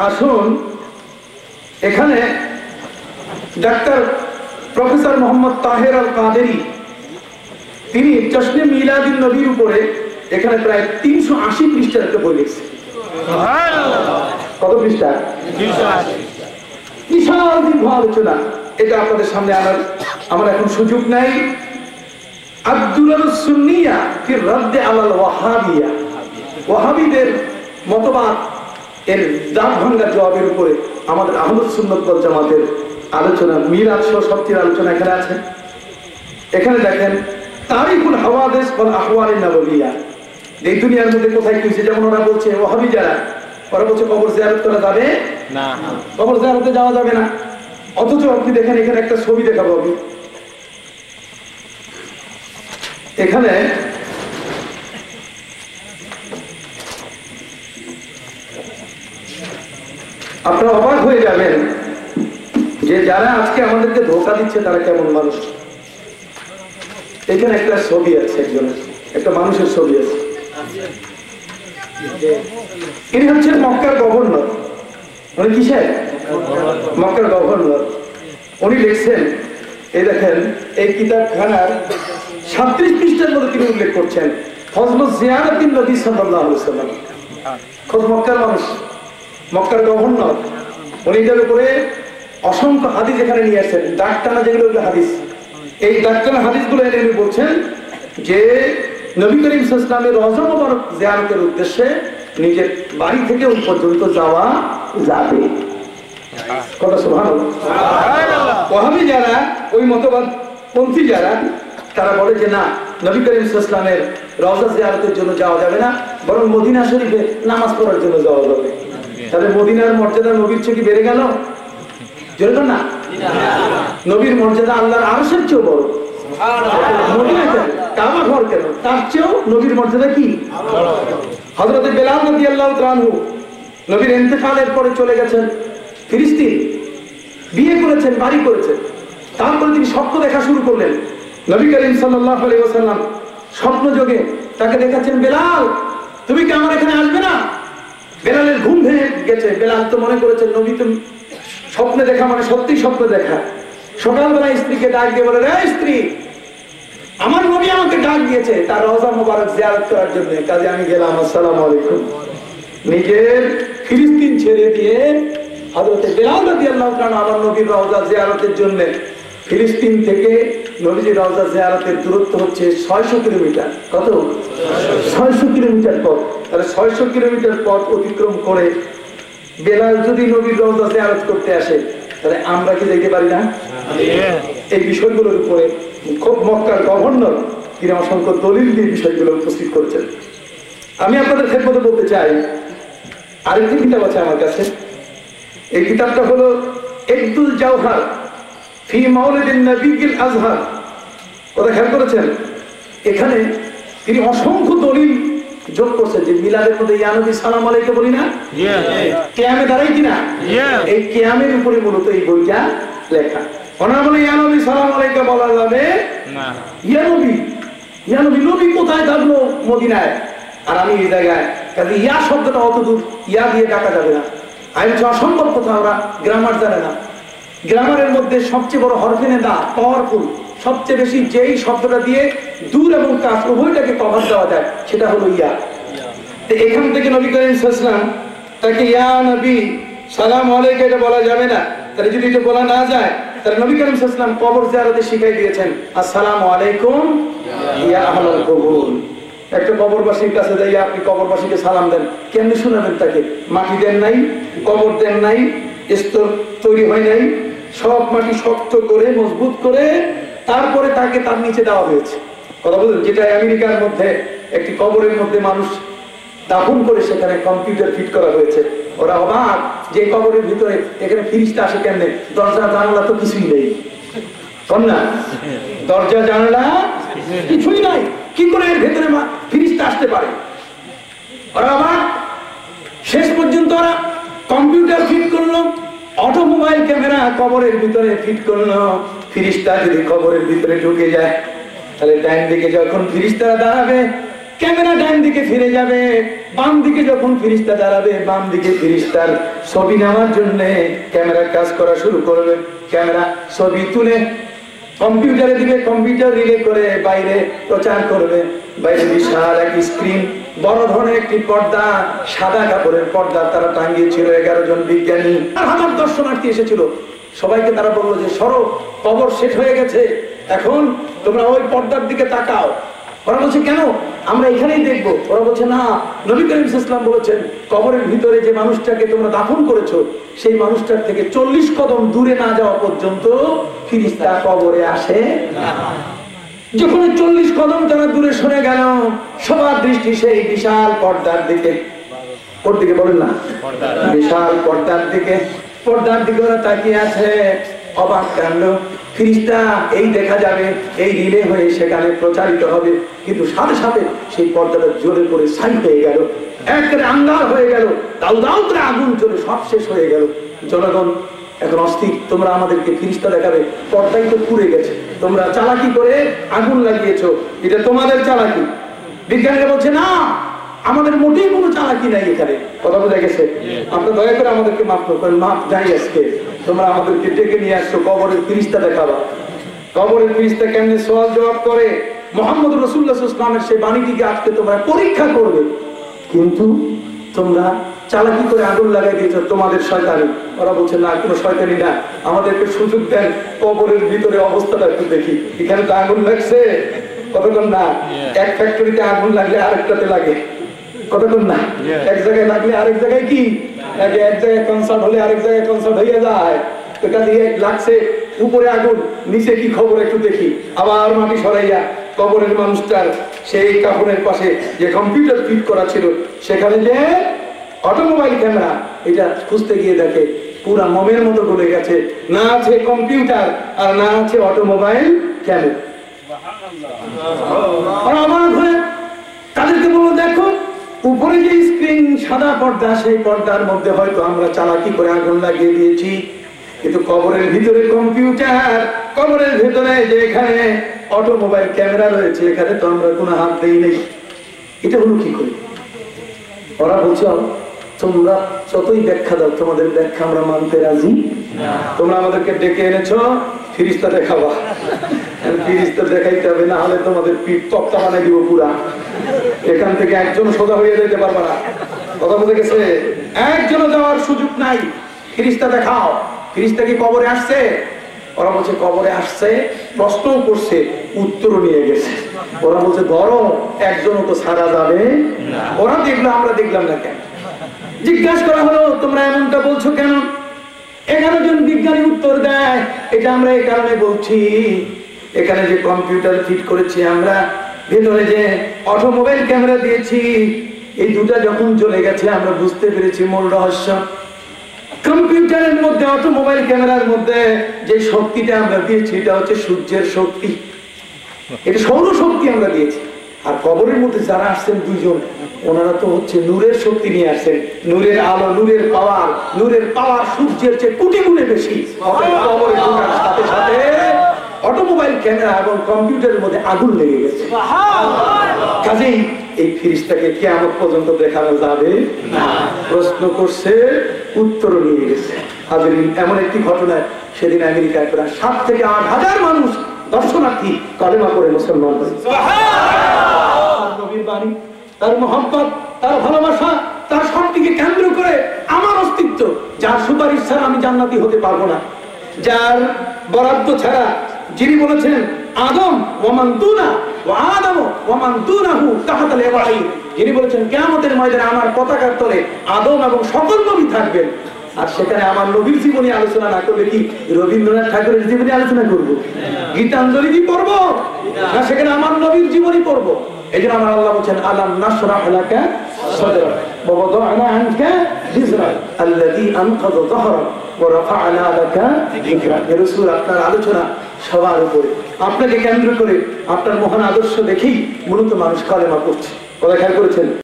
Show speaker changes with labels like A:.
A: আসুন এখানে doctor professor Mohammad Taher আল কাদেরি তিনি জশ্নে মিলাদুন নবীর উপরে এখানে প্রায় 380 পৃষ্ঠার একটা বই লিখছেন। কত পৃষ্ঠা? 380। বিশাল দীর্ঘ আলোচনা। এটা আপনাদের সামনে আনার আমার এখন সুযোগ নাই। আব্দুল্লাহ সুন্নিয়া ফি রাদ্দ আলাল ওয়াহাবিয়া, ওয়াহাবিদের মতবাদ এর দাঁত ভাঙ্গা জবাবের উপরে আমাদের আহলুস সুন্নাত ওয়াল জামাতের আলোচনা, মিলাদ সহ সবটির আলোচনা এখানে আছে। এখানে দেখেন তারিকুল হাওয়াদিস ওয়াল আহওয়ালিন নববিয়া, এই দুনিয়ার মধ্যে কোথায় কি হয়েছে। যেমন ওরা বলছে ওয়াহাবি যারা, ওরা বলছে কবর জিয়ারত করা যাবে না, কবর জিয়ারতে যাওয়া যাবে না। অথচ আপনি দেখেন এখানে একটা ছবি দেখাবো আমি, এখানে আপনারা অবাক হয়ে যাবেন যে যারা আজকে আমাদেরকে ধোঁকা দিচ্ছে তারা কেমন মানুষ। এখানে একটা ছবি আছে, একজনের একটা মানুষের ছবি আছে। ইনি হচ্ছেন মক্কার গভর্নর। উনি কিসের? মক্কার গভর্নর। উনি লিখছেন, এই দেখেন এই কিতাবখানার 37 পৃষ্ঠার মধ্যে তিনি উল্লেখ করছেন ফজলুল জিয়ারাতিন নবী সাল্লাল্লাহু আলাইহি ওয়াসাল্লাম। খোদ মক্কার মানুষ, মক্কার গভর্নর, উনি এটার উপরে অসংখ্য হাদিস এখানে নিয়ে আসছেন, দাগ টানা যেগুলো হাদিস। এই দাগ টানা হাদিসগুলো এনে উনি বলছেন যে নবী করিম সাল্লাল্লাহু আলাইহি ওয়াসাল্লামের রওজা মুবারক জিয়ারতের উদ্দেশ্যে নিজের বাড়ি থেকে ওই পর্যন্ত যাওয়া যাবে। কথা সুবহানাল্লাহ। ওয়াহাবি যারা, ওই মতবাদ পন্থী যারা, তারা বলে যে না, নবী করিম সাল্লাল্লাহু আলাইহি ওয়াসাল্লামের রওজা জিয়ারতের জন্য যাওয়া যাবে না, বরং মদিনা শরীফে নামাজ পড়ার জন্য যাওয়া যাবে। তাহলে মদিনার মর্যাদা নবীর চেয়ে কি বেড়ে গেল? জোরে না, নবীর মর্যাদা আল্লাহর আরশের চেয়েও বড়। মদিনা কেন, কাবা ঘর কেন, তার চেয়েও নবীর মর্যাদা কি? হযরত বেলাল রাদিয়াল্লাহু তাআলা আনহু নবীর ইন্তেকালের পরে চলে গেছেন ফিলিস্তিন, বিয়ে করেছেন, বাড়ি করেছেন। তারপরে তিনি স্বপ্ন দেখা শুরু করলেন। নবী করিম সাল্লাল্লাহু আলাইহি ওয়াসাল্লাম স্বপ্ন যোগে তাকে দেখাচ্ছেন, বেলাল তুমি কি আমার এখানে আসবে না? বেলালের ঘুম ভেঙে গেছে। বেলাল তো মনে করেছেন নবী তুমি স্বপ্নে দেখা মানে সত্যি স্বপ্ন দেখা। সকালবেলা স্ত্রীকে ডাক দিয়ে বলে, রে স্ত্রী, আমার নবী আমাকে ডাক দিয়েছে তার রওজা মুবারক জিয়ারত করার জন্য, কাজে আমি গেলাম। আসসালামু আলাইকুম। নিজের ফিলিস্তিন ছেড়ে দিয়ে হযরত বেলাল রাদিয়াল্লাহু তাআলা আমার নবীর রওজা জিয়ারতের জন্য ফিলিস্তিন থেকে নবীজির রওজা জিয়ারতের দূরত্ব হচ্ছে 600 কিলোমিটার। কত? 600 কিলোমিটার পথ। তাহলে 600 কিলোমিটার পথ অতিক্রম করে বেলাল যদি নবীর রওজা জিয়ারত করতে আসে, তাহলে আমরা কি যেতে পারি না? এই বিষয়গুলোর উপরে খুব মক্কার গভর্নর তিনি অসংখ্য দলিল দিয়ে বিষয়গুলো উপস্থিত করেছেন। আমি আপনাদের খেদমতে বলতে চাই, আরেকটি কিতাব আছে আমার কাছে। এই কিতাবটা হলো ইকদুল জাওহার ফি মাওলিদিন নবীল আজহার। কথা খেয়াল করেছেন? এখানে তিনি অসংখ্য দলিল যোগ করছেন যে মিলাদের মধ্যে ইয়া নবী সালাম আলাইকে বলি না, কিয়ামে দাঁড়াই কিনা, এই কিয়ামের উপরে মূলত এই বইটা লেখা। ওনারা বলে ইয়া নবী সালাম আলাইকে বলা যাবে না, ইয়া নবী, ইয়া নবী, নবী কোথায় থাকলো? মদিনায়। আর আমি এই জায়গায়, কাজে ইয়া শব্দটা অত দূর, ইয়া দিয়ে ডাকা যাবে না। আমি হচ্ছে অসম্ভব কথা, ওরা গ্রামার জানে না। গ্রামারের মধ্যে সবচেয়ে বড় হরফে দা পাওয়ারফুল, সবচেয়ে বেশি যেই শব্দটা দিয়ে দূর এবং কাছ উভয়টাকে কভার দেওয়া যায় সেটা হলো ইয়া। তো এখান থেকে নবী করিম সাল্লাল্লাহু আলাইহি ওয়াসাল্লাম তাকে ইয়া নবী সালাম আলাইকা এটা বলা যাবে না। তাহলে যদি এটা বলা না যায়, তাহলে নবী করিম সাল্লাল্লাহু আলাইহি ওয়াসাল্লাম কবর জিয়ারতে শিখাই দিয়েছেন আসসালামু আলাইকুম ইয়া আহলাল কবর। একটা কবরবাসীর কাছে যাই আপনি কবরবাসীকে সালাম দেন, কেমনে শোনাবেন তাকে? মাটি দেন নাই, কবর দেন নাই, স্তর তৈরি হয় নাই, সব মাটি শক্ত করে মজবুত করে তারপরে তাকে তার নিচে দেওয়া হয়েছে। কথা বলুন, যেটা আমেরিকার মধ্যে একটি কবরের মধ্যে মানুষ দাফন করে সেখানে কম্পিউটার ফিট করা হয়েছে। ওরা অবাক যে কবরের ভিতরে এখানে ফিরিস্তা আসে কেমনে? দরজা জানালা তো কিছুই নেই, না দরজা জানালা কিছুই নাই, কি করে এর ভেতরে ফিরিস্তা আসতে পারে? ওরা অবাক। শেষ পর্যন্ত ওরা কম্পিউটার ফিট করলো, অটোমোবাইল ক্যামেরা কবরের ভিতরে ফিট করলো। ফিরিস্তা যদি কবরের ভিতরে ঢুকে যায়, তাহলে ডাইন দিকে যখন ফিরিস্তারা দাঁড়াবে, ক্যামেরা ডান দিকে ফিরে যাবে, বাম দিকে যখন ফিরিস্তা দাঁড়াবে, বাম দিকে ফিরিস্তার ছবি নেওয়ার জন্য ক্যামেরা কাজ করা শুরু করবে। ক্যামেরা ছবি তুলে কম্পিউটারে দিবে, কম্পিউটার রিলে করে বাইরে প্রচার করবে। বাইরে বিশাল এক স্ক্রিন, বড় ধরনের একটি পর্দা, সাদা কাপড়ের পর্দা তারা টাঙ্গিয়েছিল। 11 জন বিজ্ঞানী আর হাজার দর্শনার্থী এসেছিল। সবাইকে তারা বললো যে সরো, কবর শেষ হয়ে গেছে, এখন তোমরা ওই পর্দার দিকে তাকাও। ওরা বলছে কেন, আমরা এখানেই দেখবো। ওরা বলছে না, নবী করিম সাল্লাল্লাহু আলাইহি ওয়াসাল্লাম বলেছেন কবরের ভিতরে যে মানুষটাকে তোমরা দাফন করেছো সেই মানুষটার থেকে 40 কদম দূরে না যাওয়া পর্যন্ত ফেরেশতা কবরে আসে না। যখন 40 কদম তারা দূরে সরে গেল, সবার দৃষ্টি সেই বিশাল পর্দার দিকে। ওর দিকে বলেন না, বিশাল পর্দার দিকে। পর্দার দিকে ওরা তাকিয়ে আছে, অবাক কাণ্ড। ফেরেশতা এই দেখা যাবে, এই রিলে হয়ে সেখানে প্রচারিত হবে, কিন্তু সাথে সাথে সেই পর্দাটা জ্বলে পড়ে ছাই হয়ে গেল, একেবারে আন্ধার হয়ে গেল, দাউ দাউ করে আগুন জ্বলে সব শেষ হয়ে গেল। জনগণ এখন অস্থির, তোমরা আমাদেরকে ফেরেশতা দেখাবে, পর্দাই তো পুড়ে গেছে, তোমরা চালাকি করে আগুন লাগিয়েছো, এটা তোমাদের চালাকি। বিজ্ঞানীরা বলছে না, আমাদের মোটেই কোনো চালাকি নাই এখানে। কথা বোঝা গেছে? আপনারা দয়া করে আমাদেরকে মাফ করেন, মাফ নাই আজকে। তোমরা আমাদেরকে ডেকে নিয়ে আসছো, কবরের ফেরেশতা দেখাবা। কবরের ফেরেশতা কেমনে সওয়াল জবাব করে, মুহাম্মদ রাসূলুল্লাহ সাল্লাল্লাহু আলাইহি ওয়াসাল্লামের সেই বাণীটিকে আজকে তোমরা পরীক্ষা করবে, কিন্তু তোমরা চালাকি করে আগুন লাগাই দিয়েছো, তোমাদের শয়তানি। ওরা বলছে না, কোনো শয়তানি না, আমাদেরকে সুযোগ দেন, কবরের ভিতরে অবস্থাটা একটু দেখি। এখানে তো আগুন লাগছে, কতক্ষণ না, এক ফ্যাক্টরিতে আগুন লাগলে আরেকটাতে লাগে, কতক্ষণ না, এক জায়গায় লাগলে আরেক জায়গায় কি লাগে, এক জায়গায় কনসার্ট হলে আরেক জায়গায় কনসার্ট হয়ে যায়। এটা দিয়ে লাগছে, উপরে আগুন, নিচে কি খবর একটু দেখি। আবার মাটি সরাইয়া কবরের মানুষটার সেই কাপড়ের পাশে যে কম্পিউটার ফিট করা ছিল সেখানে যে অটোমোবাইল ক্যামেরা, এটা খুঁজতে গিয়ে দেখে পুরা মমের মতো গলে গেছে, না আছে কম্পিউটার আর না আছে অটোমোবাইল ক্যামেরা। আমার ঘরে তাদেরকে বলবো, দেখো উপরে যে স্ক্রিন সাদা পর্দা, সেই পর্দার মধ্যে হয়তো আমরা চালাকি করে আগুন লাগিয়ে দিয়েছি, কিন্তু কবরের ভিতরে কম্পিউটার, কবরের ভিতরে যে এখানে অটোমোবাইল ক্যামেরা রয়েছে, এখানে তো আমরা কোনো হাত দেই নেই। এটা হলো কি করে? ওরা বলছো তোমরা যতই ব্যাখ্যা দাও, তোমাদের ব্যাখ্যা আমরা মানতে রাজি। তোমরা আমাদেরকে ডেকে এনেছো, ফেরেশতা দেখাবা, ফেরেশতা দেখাইতে হবে, না হলে তোমাদের পিঠ তক্তা বানাই দিব পুরা। এখান থেকে একজন সোজা হয়ে যেতে পারবে না। কথা বলতে গেছে, একজনও যাওয়ার সুযোগ নাই। ফেরেশতা দেখাও। ফেরেশতা কি কবরে আসছে? ওরা বলছে কবরে আসছে, প্রশ্নও করছে, উত্তরও নিয়ে গেছে। ওরা বলছে ধরো, একজনও তো ছাড়া যাবে না। ওরা দেখলো, আমরা দেখলাম না কেন? জিজ্ঞাসা করা হলো, তোমরা এমনটা বলছো কেন? 11 জন বিজ্ঞানী উত্তর দেয়, এটা আমরা এই কারণে বলছি, এখানে যে কম্পিউটার ফিট করেছি আমরা, ভেতরে যে অটোমোবাইল ক্যামেরা দিয়েছি, এই দুটা যখন চলে গেছে আমরা বুঝতে পেরেছি মূল রহস্য। কম্পিউটারের মধ্যে, অটোমোবাইল ক্যামেরার মধ্যে যে শক্তিটা আমরা দিয়েছি, এটা হচ্ছে সূর্যের শক্তি, এটা সৌর শক্তি আমরা দিয়েছি। আর কবরের মধ্যে যারা আসছেন 2 জন, ওনারা তো হচ্ছে নূরের শক্তি নিয়ে আসছেন, নূরের আলো, নূরের পাওয়ার সূর্যের চেয়ে কোটি গুণে বেশি। কবরে ঢোকার সাথে সাথে অটোমোবাইল ক্যামেরা এবং কম্পিউটারের মধ্যে আগুন লেগে গেছে। কাজেই এই ফেরেশতাকে কিয়ামত পর্যন্ত দেখানো যাবে না। প্রশ্ন করছে, উত্তর নিয়ে গেছে। হাজিরিন, এমন একটি ঘটনা, সেদিন আমেরিকায় প্রায় 7 থেকে 8 হাজার মানুষ দর্শনার্থী কালেমা করে মুসলমান হয়েছে। নবীর বাণী, তার মহব্বত, তার ভালোবাসা, তার সবটিকে কেন্দ্র করে আমার অস্তিত্ব, যার সুপারিশ ছাড়া আমি জান্নাতি হতে পারবো না, যার বরাদ্দ ছাড়া, যিনি বলেছেন আদম ওয়ামান দুনা ওয়া আদম ওয়ামান দুনাহু তাহাতাল ইব্রাহিম, যিনি বলেছেন কিয়ামতের ময়দানে আমার পতাকার তলে আদম এবং সকল নবী থাকবেন। আর সেখানে আমার নবীর জীবনী আলোচনা না করলে কি রবীন্দ্রনাথ ঠাকুরের জীবনী আলোচনা করব? গীতাঞ্জলি কি পড়ব? না সেখানে আমার নবীর জীবনী পড়ব? এই জন্য আমার আল্লাহ বলছেন আলাম নাশরাহ লাকা সাদরাক ওয়া ওয়াদা'না আনকা বিজরাক আল্লাযী আনকাযা যাহরাক ওয়া রাফা'না লাকা যিকরাক। হে রাসূল, আপনার আলোচনা সবার উপরে, আপনাকে কেন্দ্র করে, আপনার মহান আদর্শ দেখেই মূলত মানুষ কালেমা পড়ছে। কথা খেয়াল করেছেন?